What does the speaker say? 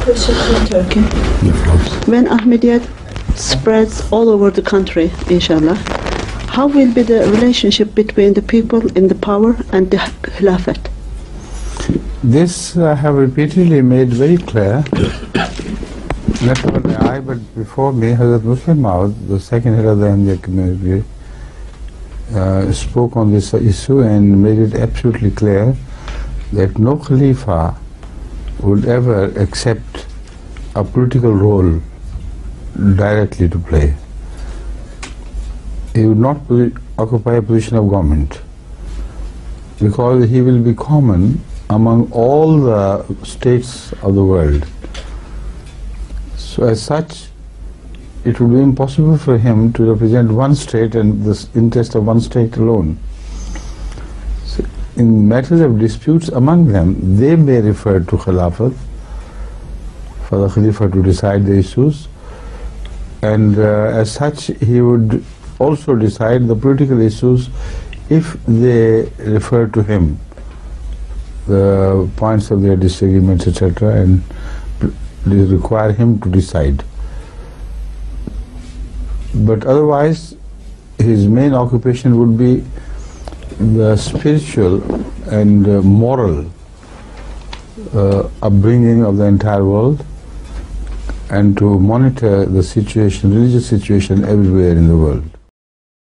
question from Turkey. When Ahmadiyya spreads all over the country, inshallah, how will be the relationship between the people in the power and the Khilafat? This I have repeatedly made very clear. Not only I, but before me, Hazrat Muslim, the second head of the Ahmadiyya community, spoke on this issue and made it absolutely clear that no Khalifa would ever accept a political role directly to play. He would not occupy a position of government, because he will be common among all the states of the world. So as such, it would be impossible for him to represent one state and the interest of one state alone. So in matters of disputes among them, they may refer to Khilafat, for the Khalifa to decide the issues, and as such he would also decide the political issues if they refer to him, the points of their disagreements, etc., and they require him to decide. But otherwise, his main occupation would be the spiritual and moral upbringing of the entire world, and to monitor the situation, religious situation everywhere in the world.